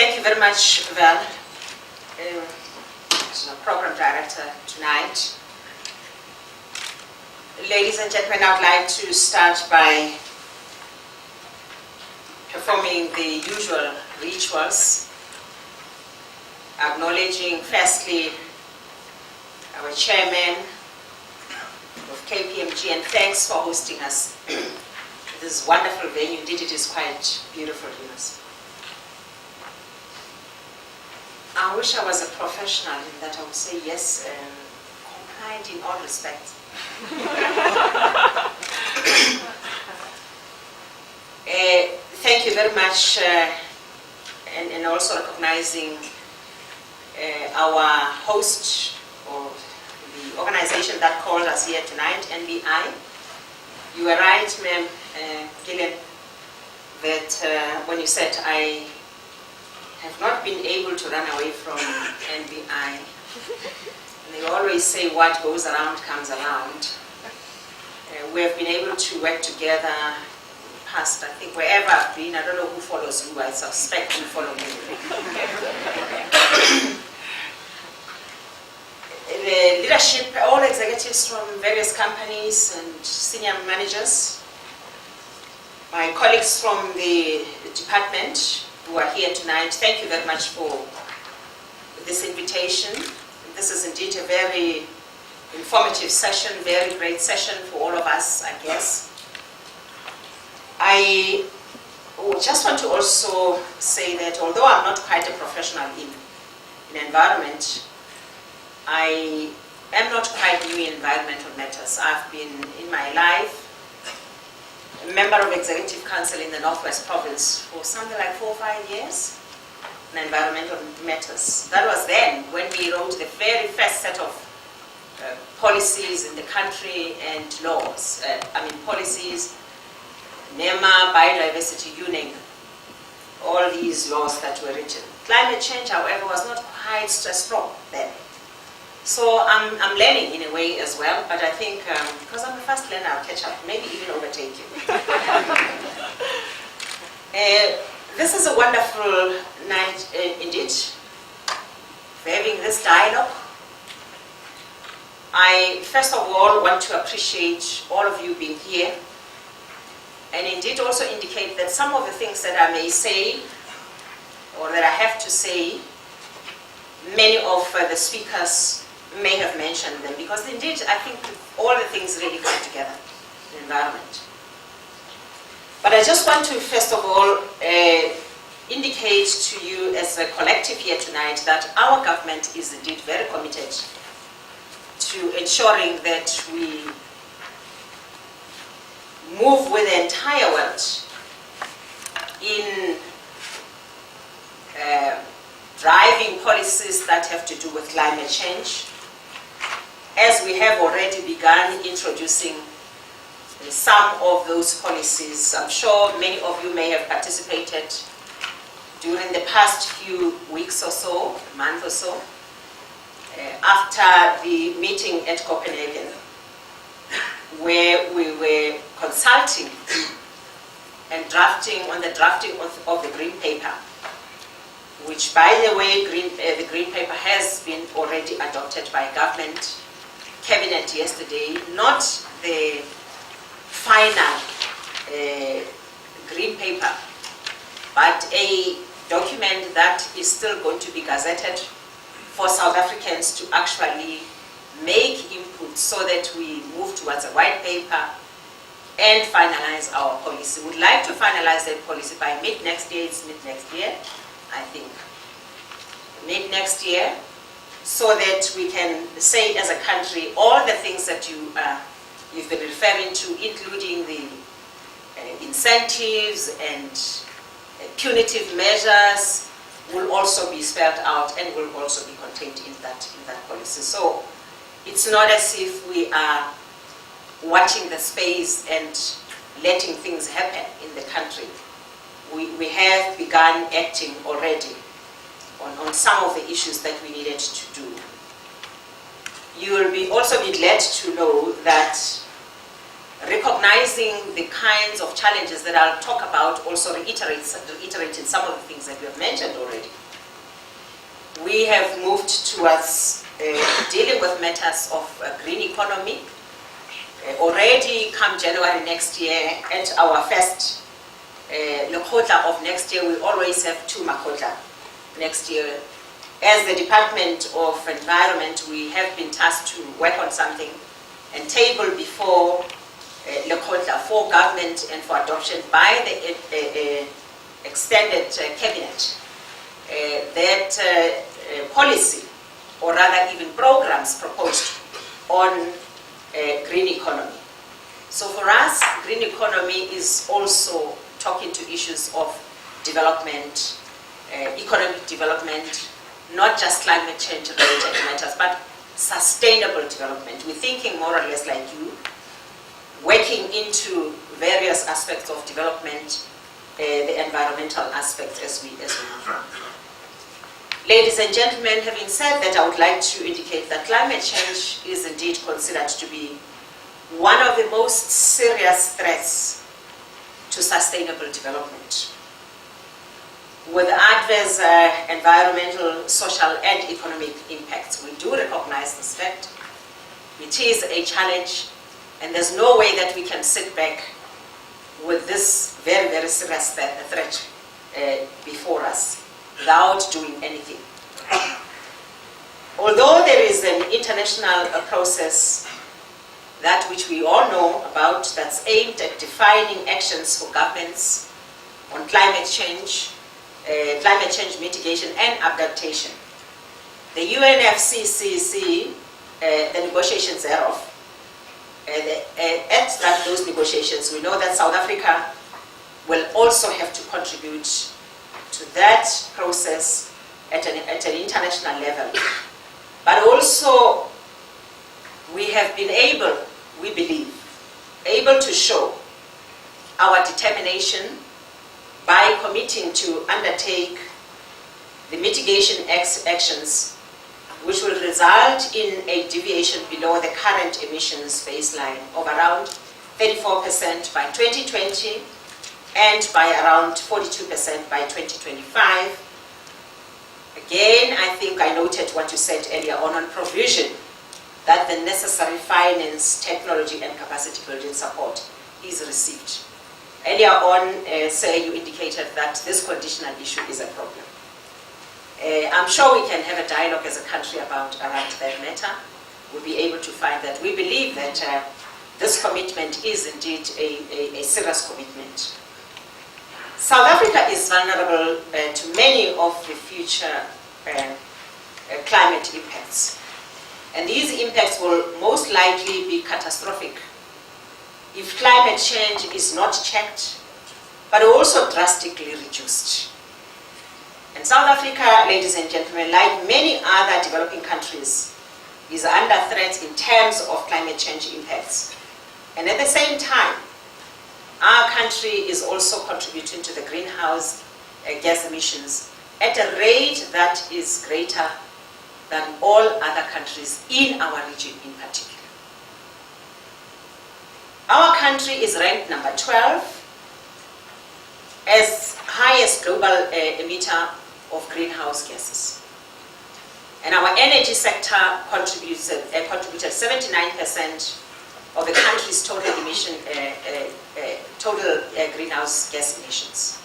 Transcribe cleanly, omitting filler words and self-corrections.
Thank you very much, Val, Program Director tonight. Ladies and gentlemen, I would like to start by performing the usual rituals, acknowledging firstly our chairman of KPMG, and thanks for hosting us. This wonderful venue. Indeed, it is quite beautiful, you know. I wish I was a professional in that I would say yes, compliant in all respects. Thank you very much, and also recognizing our host, or the organization that called us here tonight, NBI. You were right, ma'am, Gillian, that when you said I have not been able to run away from NBI. And they always say what goes around comes around. We have been able to work together past, I think, wherever I've been. I don't know who follows who. I suspect you follow me. The leadership, all executives from various companies and senior managers, my colleagues from the department who are here tonight, thank you very much for this invitation. This is indeed a very informative session, very great session for all of us, I guess. I just want to also say that although I'm not quite a professional in environment, I am not quite new in environmental matters. I've been in my life a member of Executive Council in the Northwest Province for something like 4 or 5 years in environmental matters. That was then when we wrote the very first set of policies in the country and laws. Policies, NEMA, biodiversity, you name them. All these laws that were written. Climate change, however, was not quite strong then. So I'm learning in a way as well, but I think because I'm a fast learner, I'll catch up, maybe even overtake you. This is a wonderful night indeed, for having this dialogue. I first of all want to appreciate all of you being here, and indeed also indicate that some of the things that I may say, or that I have to say, many of the speakers may have mentioned them, because indeed I think all the things really come together in the environment. But I just want to first of all indicate to you as a collective here tonight that our government is indeed very committed to ensuring that we move with the entire world in driving policies that have to do with climate change, as we have already begun introducing some of those policies. I'm sure many of you may have participated during the past few weeks or so, a month or so, after the meeting at Copenhagen, where we were consulting and drafting of the Green Paper, which, by the way, the Green Paper has been already adopted by government cabinet yesterday, not the final Green Paper, but a document that is still going to be gazetted for South Africans to actually make input so that we move towards a white paper and finalize our policy. We would like to finalize that policy by mid-next year. It's mid-next year, I think. Mid-next year, so that we can say as a country all the things that you've been referring to, including the incentives and punitive measures, will also be spelled out and will also be contained in that policy. So it's not as if we are watching the space and letting things happen in the country. We have begun acting already on some of the issues that we needed to do. You will also be glad to know that recognizing the kinds of challenges that I'll talk about, also reiterating some of the things that we have mentioned already. We have moved towards dealing with matters of green economy. Already come January next year, at our first Lekgotla of next year, we always have 2 Makgotla next year. As the Department of Environment, we have been tasked to work on something and table before Lekgotla for government and for adoption by the extended cabinet that policy, or rather even programs proposed on green economy. So for us, green economy is also talking to issues of development, economic development, not just climate change related matters, but sustainable development. We're thinking more or less like you, working into various aspects of development, the environmental aspects as we move on. Ladies and gentlemen, having said that, I would like to indicate that climate change is indeed considered to be one of the most serious threats to sustainable development. With adverse environmental, social, and economic impacts, we do recognize this fact. It is a challenge, and there's no way that we can sit back with this very, very serious threat before us without doing anything. Although there is an international process, that which we all know about, that's aimed at defining actions for governments on climate change mitigation and adaptation. The UNFCCC, the negotiations thereof, at those negotiations, we know that South Africa will also have to contribute to that process at an international level. But also, we have been able, we believe, able to show our determination by committing to undertake the mitigation actions which will result in a deviation below the current emissions baseline of around 34% by 2020 and by around 42% by 2025. Again, I think I noted what you said earlier on provision that the necessary finance, technology, and capacity building support is received. Earlier on, sir, you indicated that this conditional issue is a problem. I'm sure we can have a dialogue as a country around that matter. We'll be able to find that. We believe that this commitment is indeed a serious commitment. South Africa is vulnerable to many of the future climate impacts. And these impacts will most likely be catastrophic if climate change is not checked, but also drastically reduced. And South Africa, ladies and gentlemen, like many other developing countries, is under threat in terms of climate change impacts. And at the same time, our country is also contributing to the greenhouse gas emissions at a rate that is greater than all other countries in our region in particular. Our country is ranked number 12 as highest global emitter of greenhouse gases. And our energy sector contributed 79% of the country's total emission, total greenhouse gas emissions.